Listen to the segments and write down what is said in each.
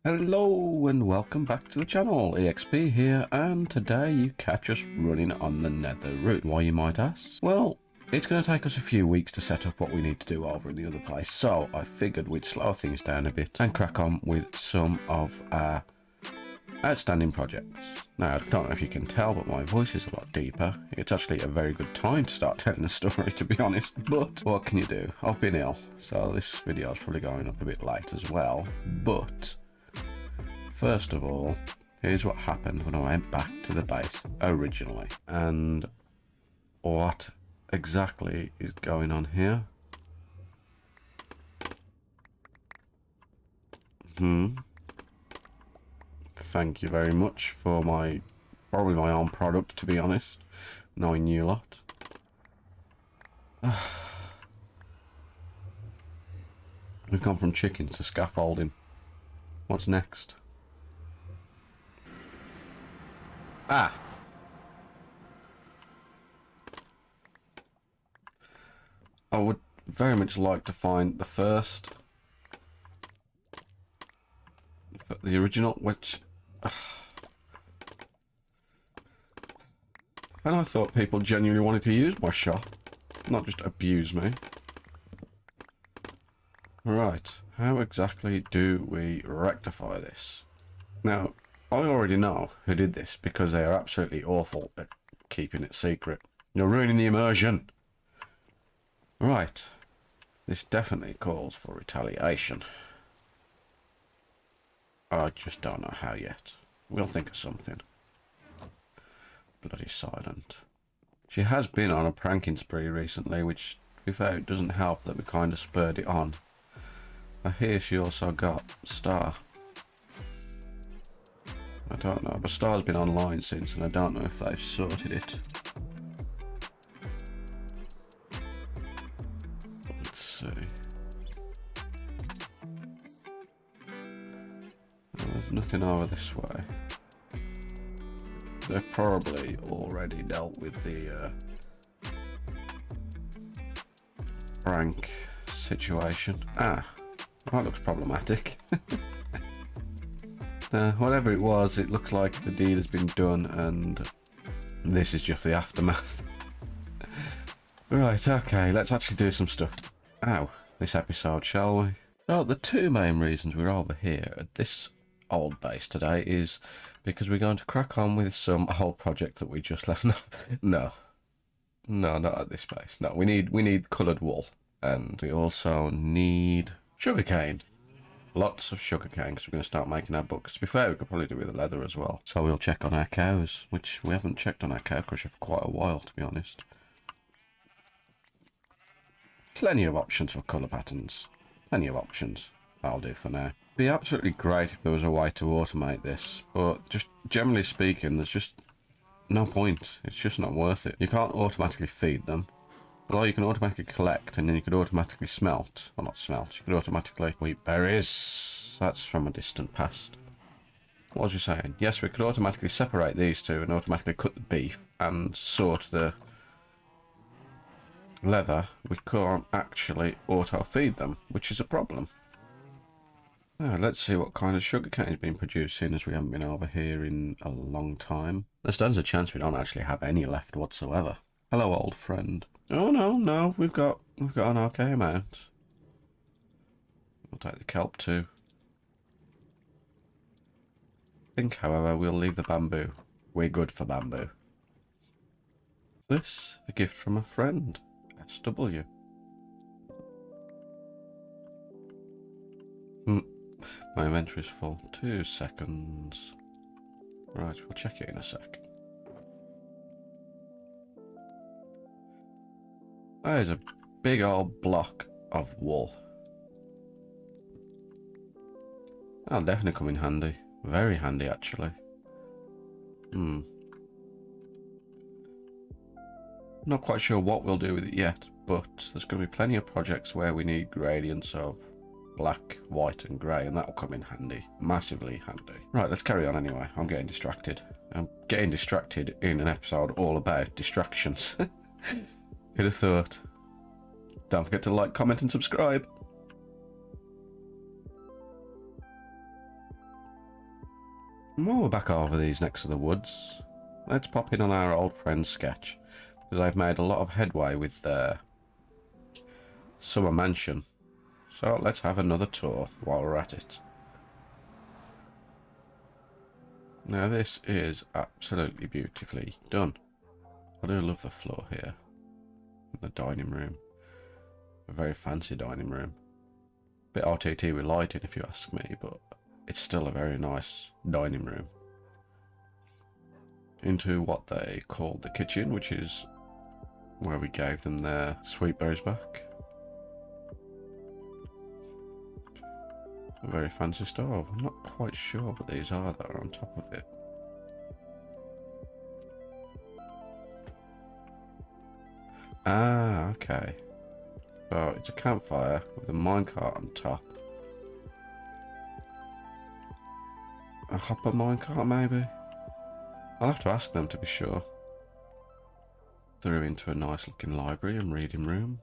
Hello and welcome back to the channel, EXP here, and today you catch us running on the nether route. Why, you might ask? Well, it's going to take us a few weeks to set up what we need to do over in the other place, so I figured we'd slow things down a bit and crack on with some of our outstanding projects. Now, I don't know if you can tell, but my voice is a lot deeper. It's actually a very good time to start telling the story, to be honest, but what can you do? I've been ill, so this video is probably going up a bit late as well, but first of all, here's what happened when I went back to the base originally. And what exactly is going on here? Thank you very much for probably my own product, to be honest, knowing you lot. We've gone from chickens to scaffolding. What's next? I would very much like to find the original, which... And I thought people genuinely wanted to use my shop, not just abuse me. Right, how exactly do we rectify this? Now, I already know who did this because they are absolutely awful at keeping it secret. You're ruining the immersion. Right, this definitely calls for retaliation. I just don't know how yet. We'll think of something. Bloody silent. She has been on a pranking spree recently, which, to be fair, it doesn't help that we kind of spurred it on. I hear she also got Star. I don't know, but Star's been online since, and I don't know if they've sorted it. Let's see. There's nothing over this way. They've probably already dealt with the prank situation. Ah, that looks problematic. Whatever it was, it looks like the deed has been done and this is just the aftermath. Right, okay, let's actually do some stuff. This episode, shall we? Well, the two main reasons we're over here at this old base today is because we're going to crack on with some old project that we just left. No, not at this base. No, we need coloured wool, and we also need sugarcane. Lots of sugarcane, because we're going to start making our books. To be fair, we could probably do with the leather as well. So we'll check on our cows, which we haven't checked on our cow crusher for quite a while, to be honest. Plenty of options for colour patterns. Plenty of options. That'll do for now. It'd be absolutely great if there was a way to automate this, but just generally speaking, there's just no point. It's just not worth it. You can't automatically feed them. Although you can automatically collect, and then you could automatically smelt. Well, not smelt, you could automatically... Wheat berries. That's from a distant past. What was you saying? Yes, we could automatically separate these two and automatically cut the beef and sort the leather. We can't actually auto-feed them, which is a problem. Now, let's see what kind of sugarcane has been producing, as we haven't been over here in a long time. There stands a chance we don't actually have any left whatsoever. Hello, old friend. Oh no, we've got an okay amount. We'll take the kelp too. I think, however, we'll leave the bamboo. We're good for bamboo. This, a gift from a friend. SW. My inventory's full. 2 seconds. Right, we'll check it in a sec. There's a big old block of wool. That'll definitely come in handy. Very handy, actually. Not quite sure what we'll do with it yet, but there's going to be plenty of projects where we need gradients of black, white and grey, and that'll come in handy. Massively handy. Right, let's carry on anyway. I'm getting distracted. I'm getting distracted in an episode all about distractions. Who'd have thought? Don't forget to like, comment and subscribe. While we're back over these next to the woods, let's pop in on our old friend's sketch, because I've made a lot of headway with their summer mansion. So let's have another tour while we're at it. Now this is absolutely beautifully done. I do love the floor here. The dining room. A very fancy dining room. Bit RTT with lighting if you ask me, but it's still a very nice dining room. Into what they called the kitchen, which is where we gave them their sweet berries back. A very fancy stove. I'm not quite sure what these are that are on top of it. Ah, okay. So it's a campfire with a minecart on top. A hopper minecart, maybe? I'll have to ask them to be sure. Through into a nice looking library and reading room.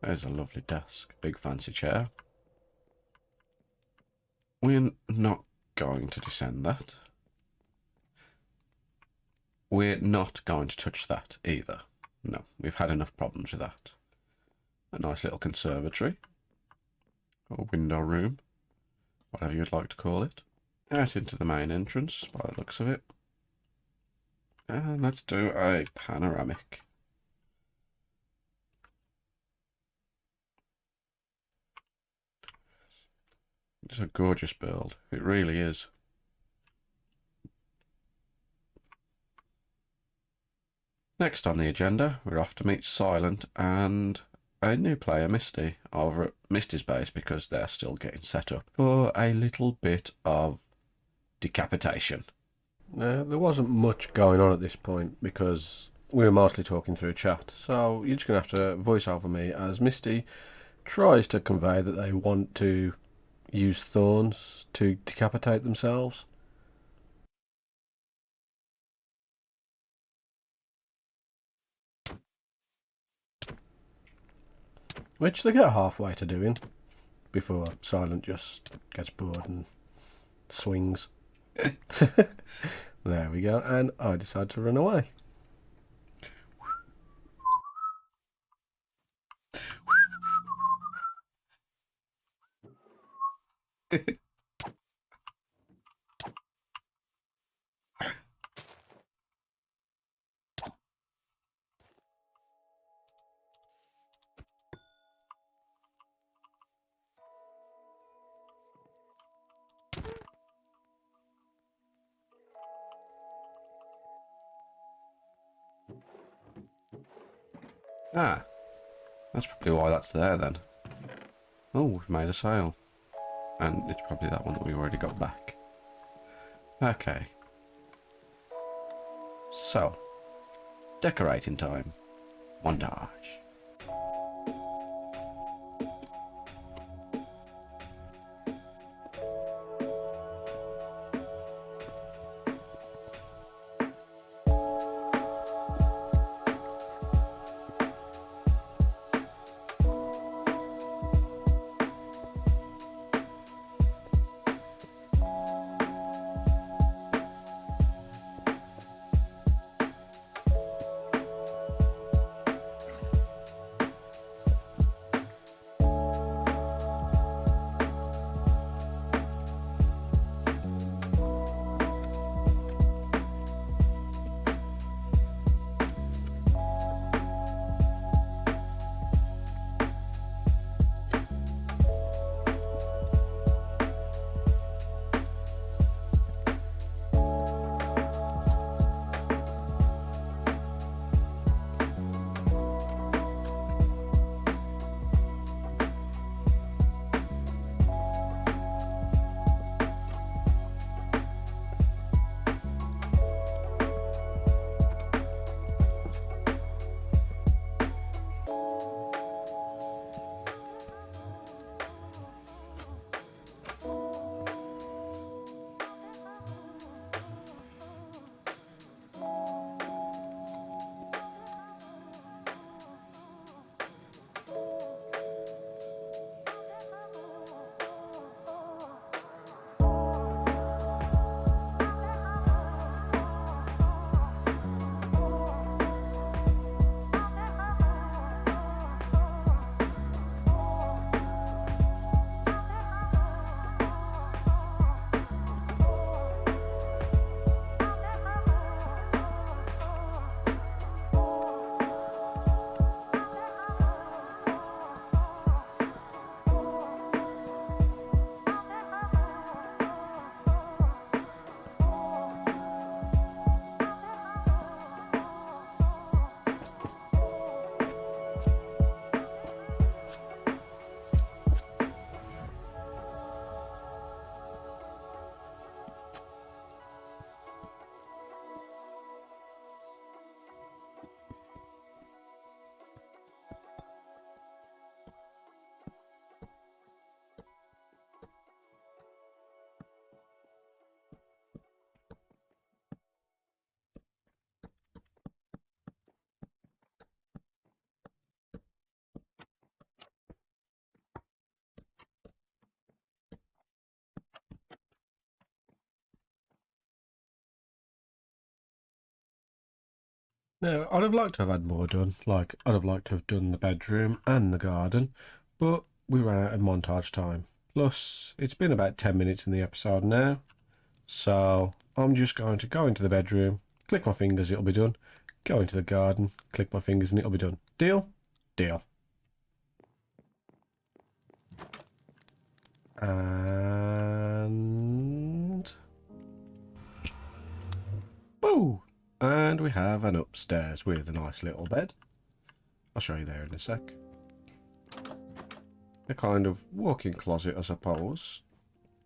There's a lovely desk, big fancy chair. We're not going to descend that. We're not going to touch that either. No, we've had enough problems with that. A nice little conservatory. Or window room. Whatever you'd like to call it. Out into the main entrance, by the looks of it. And let's do a panoramic. It's a gorgeous build. It really is. Next on the agenda, we're off to meet Silent and a new player, Misty, over at Misty's base because they're still getting set up for a little bit of decapitation. There wasn't much going on at this point because we were mostly talking through chat, so you're just going to have to voice over me as Misty tries to convey that they want to use thorns to decapitate themselves. Which they get halfway to doing before Silent just gets bored and swings. There we go, and I decide to run away. Ah, that's probably why that's there then. Oh, we've made a sale. And it's probably that one that we already got back. Okay. So, decorating time. Montage. Now, I'd have liked to have had more done. Like, I'd have liked to have done the bedroom and the garden, but we ran out of montage time. Plus, it's been about 10 minutes in the episode now, so I'm just going to go into the bedroom, click my fingers, it'll be done. Go into the garden, click my fingers, and it'll be done. Deal? Deal. And... Boo! And we have an upstairs with a nice little bed. I'll show you there in a sec. A kind of walk-in closet, I suppose.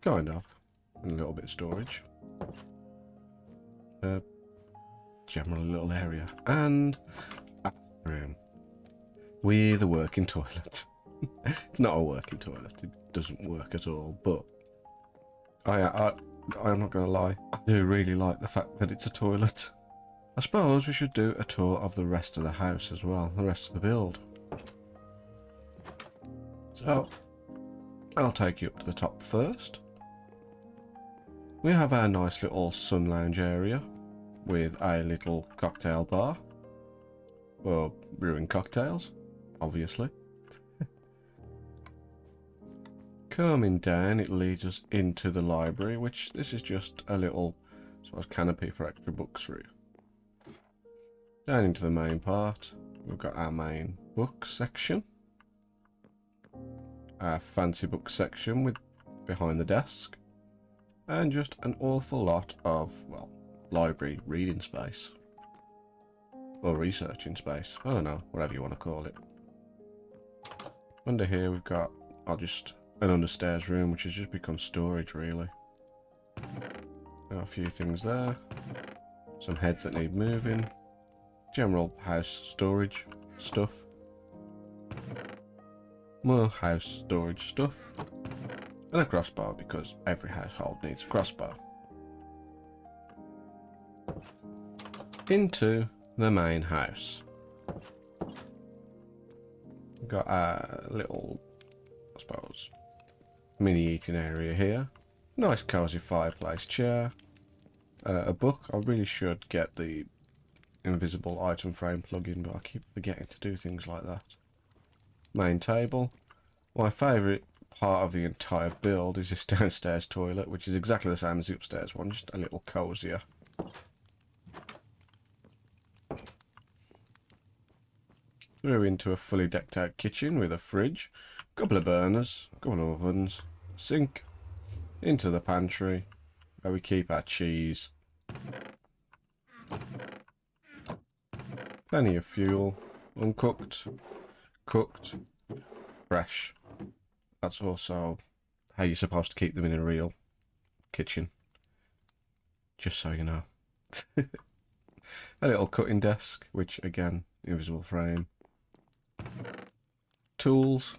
Kind of. And a little bit of storage. General little area. And a room. With a working toilet. It's not a working toilet. It doesn't work at all. But I'm not going to lie. I do really like the fact that it's a toilet. I suppose we should do a tour of the rest of the house as well. The rest of the build. So, I'll take you up to the top first. We have our nice little sun lounge area with a little cocktail bar for brewing cocktails, obviously. Coming down, it leads us into the library, which this is just a little, I suppose, canopy for extra books through. Down into the main part, we've got our main book section. Our fancy book section with behind the desk. And just an awful lot of, well, library reading space. Or researching space. I don't know, whatever you want to call it. Under here we've got, an understairs room, which has just become storage, really. Got a few things there. Some heads that need moving. General house storage stuff. More house storage stuff. And a crossbar, because every household needs a crossbar. Into the main house. We've got a little, I suppose, mini eating area here. Nice cozy fireplace chair. A book. I really should get the invisible item frame plug-in, but I keep forgetting to do things like that. Main table. My favourite part of the entire build is this downstairs toilet, which is exactly the same as the upstairs one, just a little cozier. Through into a fully decked out kitchen with a fridge, a couple of burners, a couple of ovens, sink, into the pantry where we keep our cheese. Plenty of fuel, uncooked, cooked, fresh. That's also how you're supposed to keep them in a real kitchen. Just so you know. A little cutting desk, which again, invisible frame. Tools.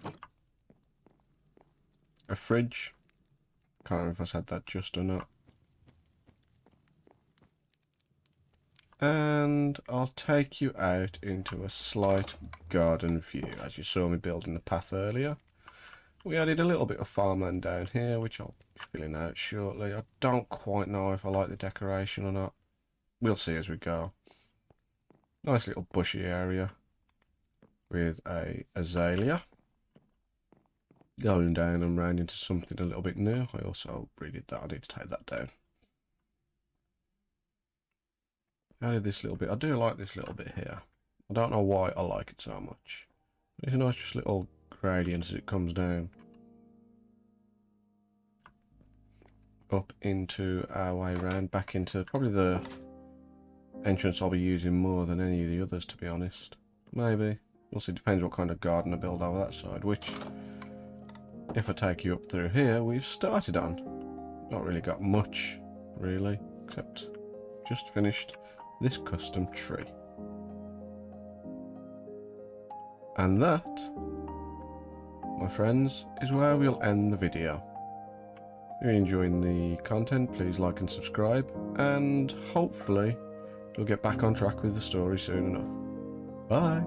A fridge. Can't remember if I said that just or not. And I'll take you out into a slight garden view, as you saw me building the path earlier. We added a little bit of farmland down here, which I'll be filling out shortly. I don't quite know if I like the decoration or not. We'll see as we go. Nice little bushy area with a azalea. Going down and round into something a little bit new. I also breeded that. I need to take that down. Added this little bit. I do like this little bit here. I don't know why I like it so much. It's a nice just little gradient as it comes down. Up into our way round, back into probably the entrance I'll be using more than any of the others, to be honest. Maybe. We'll see, depends what kind of garden I build over that side, which, if I take you up through here, we've started on. Not really got much, really, except just finished this custom tree. And that, my friends, is where we'll end the video. If you're enjoying the content, please like and subscribe, and hopefully you'll get back on track with the story soon enough. Bye!